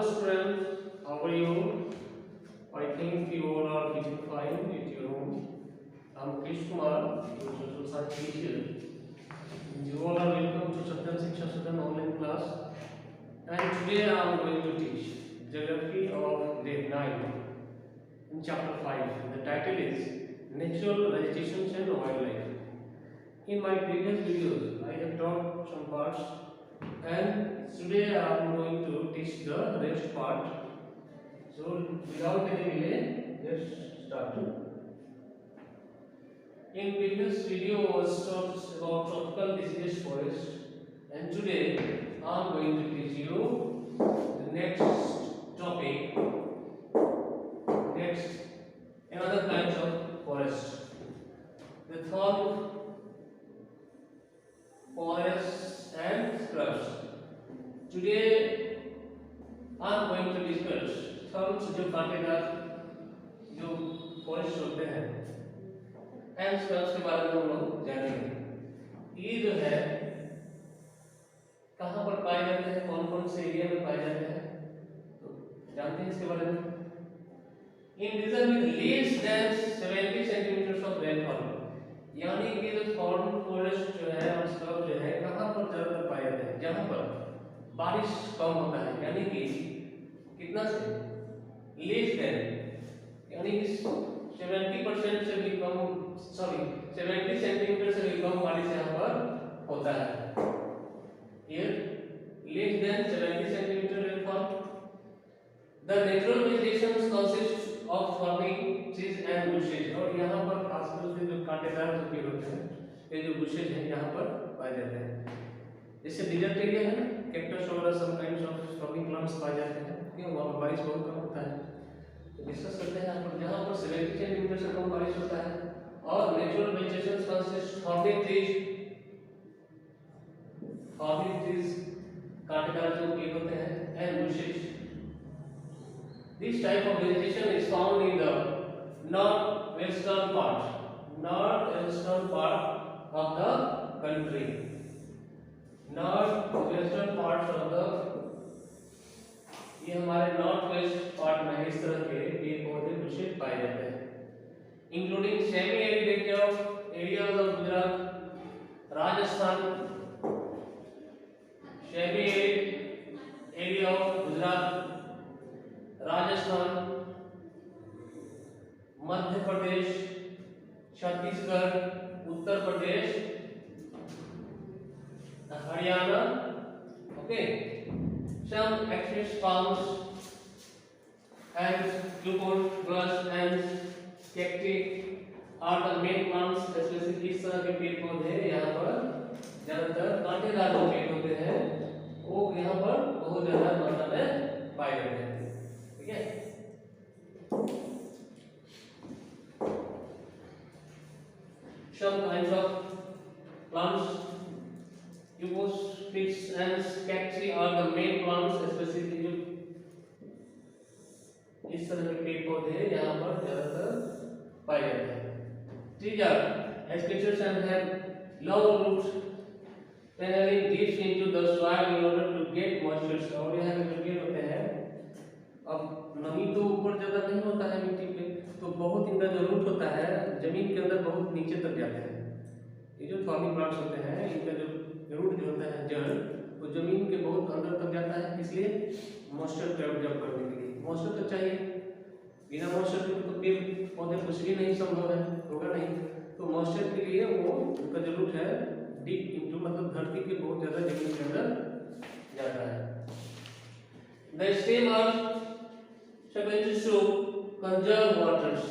students, how are you? I think you all are feeling fine at your home. I'm Krish Kumar, your social science teacher. You all are welcome to Satyam Shiksha Sadan online class. And today I am going to teach Geography of grade 9 in chapter 5. The title is Natural Vegetation and Wildlife. In my previous videos, I have taught some parts, and today I am going to teach the rest part. So, without any delay, let's start. In previous video was taught about tropical deciduous forest, and today I am going to teach you the next topic, another kinds of forest. The thorn forests and scrubs. Today I am going to discuss thorns जो कांटेदार जो forest होते हैं and scrubs के बारे में हम लोग जानेंगे। ये जो है कहाँ पर पाए जाते हैं, कौन कौन से एरिया में पाए जाते हैं, तो जानते हैं इसके बारे में। In region with less than 70 centimetres of rainfall, यानी कि जो थॉर्न फॉरेस्ट जो है और स्क्रब जो है कहाँ पर ज्यादातर पाए जाते हैं, जहाँ पर बारिश कम होता है, यानी कि कितना से लेस देन, यानी कि 70% से भी कम, 70 सेंटीमीटर से भी कम बारिश यहाँ पर होता है। ये less than 70 centimetre rainfall. The natural vegetation consist of thorny trees and bushes, और यहाँ पर खासकर से जो कांटेदार जो पेड़ होते हैं, ये जो बुशेज हैं यहाँ पर पाए जाते हैं। जैसे डिजर्ट एरिया है ना, कैक्टस वगैरह सब काइंड्स ऑफ फ्लावरिंग प्लांट्स पाए जाते हैं, क्यों वहाँ पर बारिश बहुत कम होता है। तो डिस्कस करते हैं यहाँ पर, जहाँ पर 70 सेंटीमीटर से कम बारिश होता है, और natural vegetation consist thorny trees कांटेदार जो पेड़ होते हैं, and bushes. This type of vegetation is found in the northwestern part of the country. Northwestern parts of the, ये हमारे नॉर्थ वेस्ट पार्ट में इस तरह के पेड़ पौधे बुशेज पाए जाते हैं, including semi arid areas of Gujarat, Rajasthan, semi arid area of Gujarat, Rajasthan, Madhya Pradesh, Chhattisgarh, Uttar Pradesh, Haryana. Okay, some express palms and lupus grass and cacti are the main plants, especially इस तरह के पेड़ पौधे यहाँ पर ज्यादातर कांटेदार जो पेड़ होते हैं वो यहाँ पर बहुत ज्यादा मात्रा में पाए जाते हैं। ठीक है, some kinds of plants, lupus, figs and cacti are the main plants, especially जो इस तरह के पेड़ पौधे यहाँ पर ज्यादातर पाए जाते हैं। Trees are aspicious and have long roots tunneling deep into the soil in order to get moisture, और यहाँ पे जो पेड़ होते हैं, अब नमी तो ऊपर ज्यादा नहीं होता है मिट्टी पे, तो बहुत इनका जो रूट होता है जमीन के अंदर बहुत नीचे तक जाते हैं। ये जो थॉर्नी प्लांट्स होते हैं, इनका जो रूट जो होता है जड़, वो जमीन के बहुत अंदर तक जाता है, इसलिए मॉइस्चर को एब्जॉर्ब करने के लिए मॉइस्चर तो चाहिए। बिना मॉइस्चर के तो पेड़ पौधे कुछ भी नहीं संभव है, होगा नहीं। तो मॉइस्चर के लिए वो उनका जो रूट है डीप इनटू, मतलब धरती के बहुत ज्यादा जमीन के अंदर जाता है। The stem are supposed to conserve waters.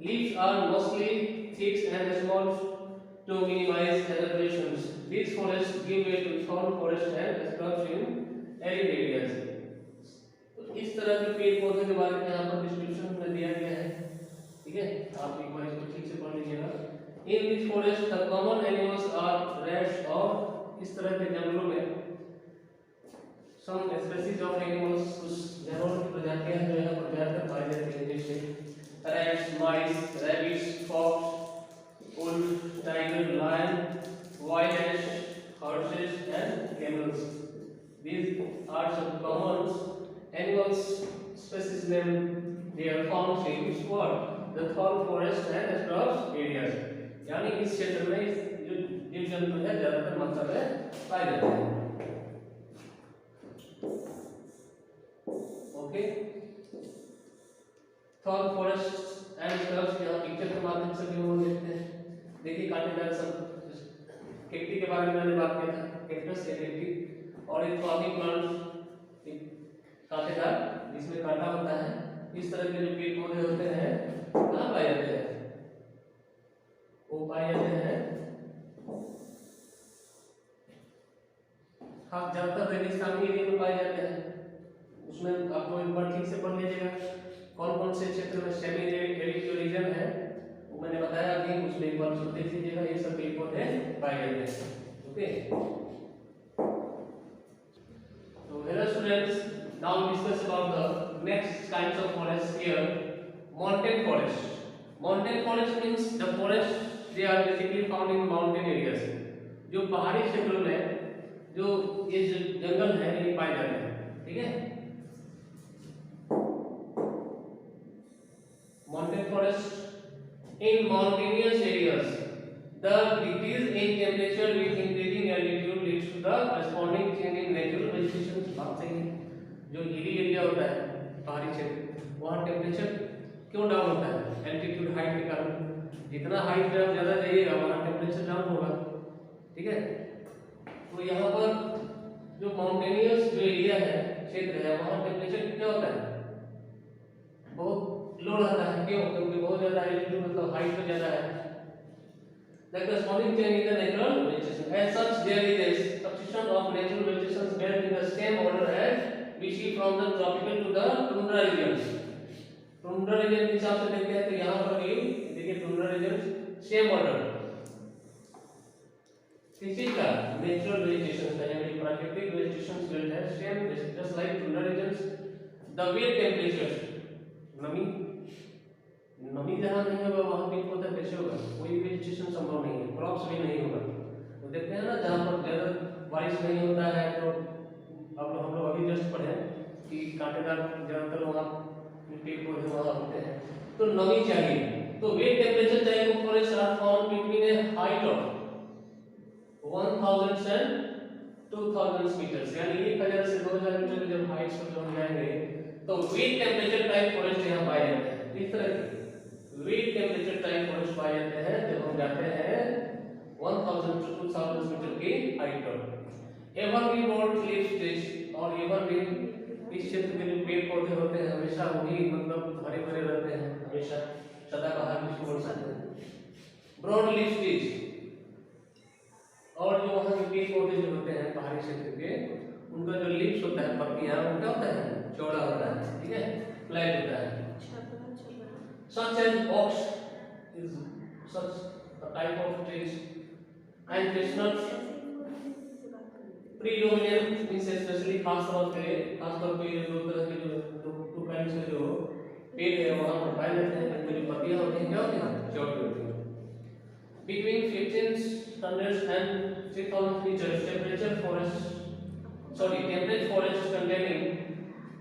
Leaves are mostly thick and small to minimize evaporations. These forests give way to thorn forest and scrubs in arid areas. तो इस तरह के पेड़ पौधे के बारे में यहाँ पर डिस्क्रिप्शन में दिया गया है। ठीक है, आप एक बार इसको ठीक से पढ़ लीजिएगा। In these forests, the common animals are rats, और इस तरह के जंगलों में some species of animals, कुछ जानवरों की प्रजातियां जो यहाँ पर ज्यादातर पाई जाती हैं, जैसे rats, mice, rabbits, fox, wolf, tiger, lion, wild ass, horses and camels. These are some common animals species name they are found in which what the thorn forest and scrub areas, यानी इस क्षेत्र में इस जो जीव जंतु है ज्यादातर मात्रा में पाए जाते हैं। Okay, thorn forest and scrubs यहाँ पिक्चर के माध्यम से भी हम देखते हैं। देखिए कांटेदार सब कैक्टी के बारे में मैंने बात किया था, कैक्टस या कैक्टी, और एक फ्लावरिंग प्लांट कांटेदार जिसमें कांटा होता है। इस तरह के जो पेड़ पौधे होते हैं कहाँ पाए जाते हैं? वो पाए जाते हैं हाँ ज्यादातर रेगिस्तानी एरिया में पाए जाते हैं। उसमें आपको एक बार ठीक से पढ़ लीजिएगा कौन कौन से क्षेत्र में सेमी एरिड जो रीजन है वो मैंने बताया अभी, उसमें एक बार देख लीजिएगा, ये सब पेड़ पौधे पाए जाते हैं। ओके, तो hello students, now we discuss about the next kinds of forests here. Mountain forest. Mountain forest means the forest they are basically found in mountain areas. जो पहाड़ी क्षेत्रों में जो ये जंगल है ये पाए जाते हैं। ठीक है, mountain forest in mountainous areas the decrease in temperature with increasing altitude leads to the corresponding change in natural vegetation। बात सही है, जो हिली एरिया होता है पहाड़ी क्षेत्र वहाँ टेम्परेचर क्यों डाउन होता है? एल्टीट्यूड हाइट के कारण। जितना हाइट पे आप ज़्यादा जाइएगा वहाँ टेम्परेचर डाउन होगा। ठीक है, तो यहाँ पर जो माउंटेनियस जो एरिया है क्षेत्र है वहाँ टेम्परेचर कितना होता है? बहुत लो रहता है। क्यों? क्योंकि बहुत ज़्यादा एल्टीट्यूड मतलब हाइट पे ज़्यादा है। The corresponding change in the natural vegetation. As such, there is a substitution of natural vegetation built in the same order as we see from the tropical to the tundra regions. Tundra region के हिसाब से देखते हैं तो यहाँ पर भी देखिए tundra region same order किसी का natural vegetation का यानी प्राकृतिक vegetation built है same just like tundra regions. The wet temperatures, नमी जहाँ नहीं होगा वहाँ पेड़ पौधा कैसे होगा? कोई वेजिटेशन संभव नहीं है, क्रॉप्स भी नहीं होगा। तो देखते हैं ना जहाँ पर ज़्यादा बारिश नहीं होता है तो हम लोग अभी जस्ट पढ़े कि कांटेदार ज़्यादातर वहाँ पेड़ पौधे वहाँ होते हैं। तो नमी चाहिए, तो वेट टेम्परेचर चाहिए for a sharp found between A height of 1000 से 2000 मीटर्स, यानी 1000 से 2000 मीटर जब हाइट पर हम जाएंगे तो वेट टेम्परेचर टाइप फॉरेस्ट यहाँ पाए जाते हैं। इस तरह के वेट टेम्परेचर टाइप फॉरेस्ट पाए जाते हैं जब हम जाते हैं 1000 से 2000 मीटर की हाइट पर। एवरग्रीन बोर्ड लीफ स्टेज, और एवरग्रीन इस क्षेत्र के जो पेड़ पौधे होते हैं हमेशा वही मतलब हरे भरे रहते हैं, हमेशा सदाबहार भी बोल सकते हैं। ब्रॉड लीफ स्टेज, और जो वहाँ के पेड़ पौधे जो होते हैं पहाड़ी क्षेत्र के उनका जो लीव्स होता है पत्तियां उनका होता है चौड़ा होता है। ठीक है, फ्लैट होता है। Such as oaks is such a type of trees and chestnuts predominant means especially खास तौर पे ये दो तरह के जो टू काइंड्स के जो पेड़ है वहाँ पर पाए जाते हैं जिनकी जो पत्तियां होती हैं क्या होती हैं? चौड़ी होती हैं। Between 1500 and 3000 meters temperate forest containing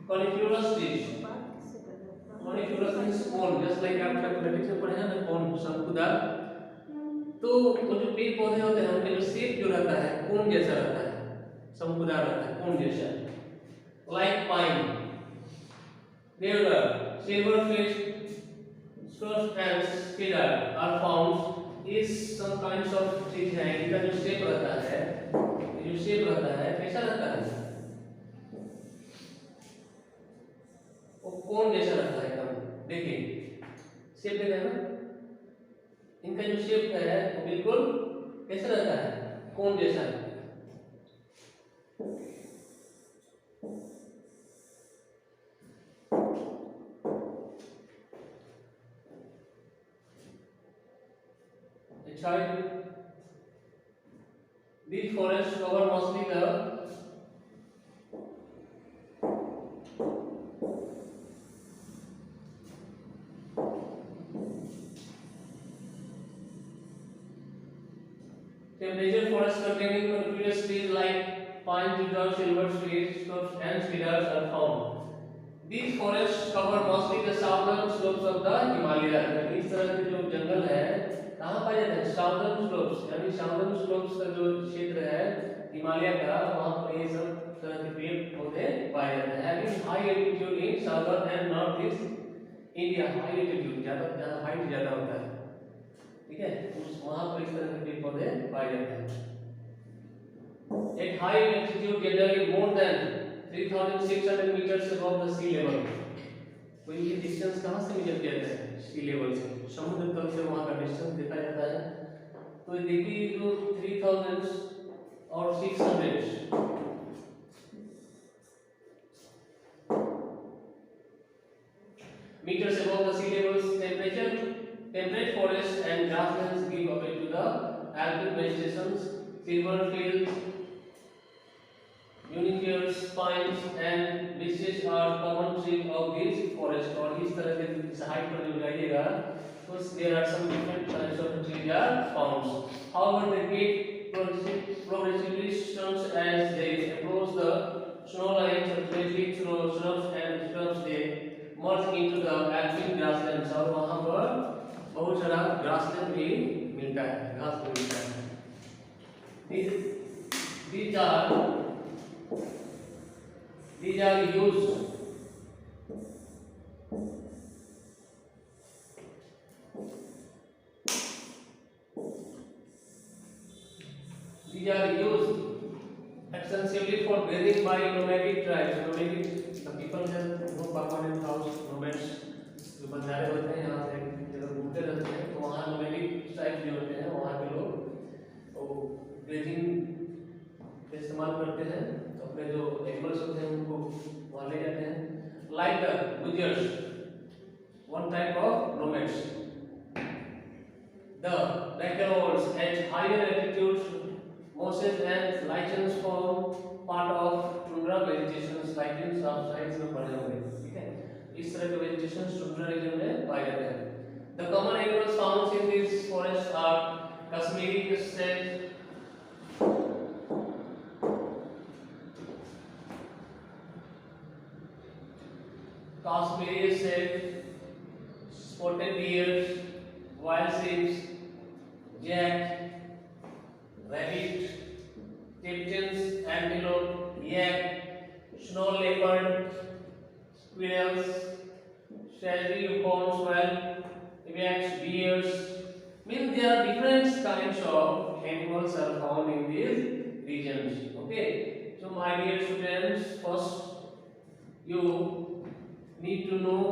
coniferous trees. Coniferous means cone, just like आप मैथमेटिक्स में पढ़े हैं ना cone, शंकुदार। तो वो जो पेड़ पौधे होते हैं उनके जो शेप जो रहता है कोन जैसा रहता है, शंकुदार रहता है, कोन जैसा। Like pine, deodar, silverfish, spruce and cedar are found is some kinds of trees हैं। इनका जो शेप रहता है, ये जो शेप रहता है कैसा रहता है? वो कोन जैसा रहता है एकदम। देखिए शेप देखा है ना, इनका जो शेप है वो बिल्कुल कैसा रहता है? कोन जैसा। These forests cover mostly the temperature forests containing coniferous trees like pine, cedar, silver trees, and cedars are found. These forests cover mostly the southern slopes of the Himalaya. यानी इस तरह के जो जंगल है कहाँ पाए जाते हैं? साउदर्न स्लोप्स, यानी साउदर्न स्लोप्स का जो क्षेत्र है हिमालय का, वहाँ पर ये सब तरह के पेड़ पौधे पाए जाते हैं। Having high altitude in southern and northeast India, high altitude ज़्यादा जहाँ हाइट ज़्यादा होता है, ठीक है, उस वहाँ पर इस तरह के पेड़ पौधे पाए जाते हैं। At high altitude, generally more than 3,600 meters above the sea level. तो ये डिस्टेंस कहाँ से मेजर किया जाता है? सी लेवल से, समुद्र तल से वहाँ का डिस्टेंस देखा जाता है। तो देखिए जो 3000 और 600 meters above the sea levels, temperate forests and grasslands give way to the alpine vegetations, silver fields, Unifers, pines and beeches are common trees of these forests. और इस तरह के इस हाइट पर जो जाइएगा तो there are some different kinds of trees are found. However, they get progressively stunted as they approach the snow lines, especially through shrubs and shrubs they merge into the alpine grasslands. और वहाँ पर बहुत सारा grassland भी मिलता है, घास भी मिलता है। These are used extensively for grazing by nomadic tribes. Nomadic, the people have no permanent house. Nomads जो बंजारे होते हैं यहाँ से जगह घूमते रहते हैं, तो वहाँ nomadic tribes जो होते हैं वहाँ के लोग वो grazing इस्तेमाल करते हैं, तो अपने जो एनिमल्स होते हैं उनको वहाँ ले जाते हैं। Like the Gujarats, one type of nomads. The backwoods at higher altitudes, mosses and lichens form part of tundra vegetation. Lichens आप साइंस में पढ़े होंगे, ठीक है? इस तरह के vegetation tundra region में पाए जाते हैं। The common animals found in these forests are Kashmiri sedge, Kashmiri sedge, spotted deer, wild sheep, jack, rabbit, chickens, antelope, yak, snow leopard, squirrels, shaggy hornsquirrel, ibex, bears. Means there are different kinds of animals are found in these regions. Okay. So my dear students, first you need to know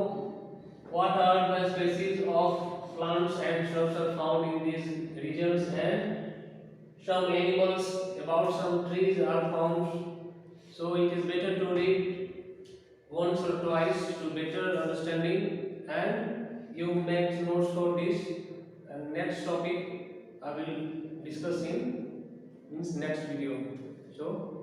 what are the species of plants and shrubs are found in these regions, and some animals, about some trees are found. So it is better to read once or twice to better understanding, and you make notes for this. And next topic I will discuss in next video. So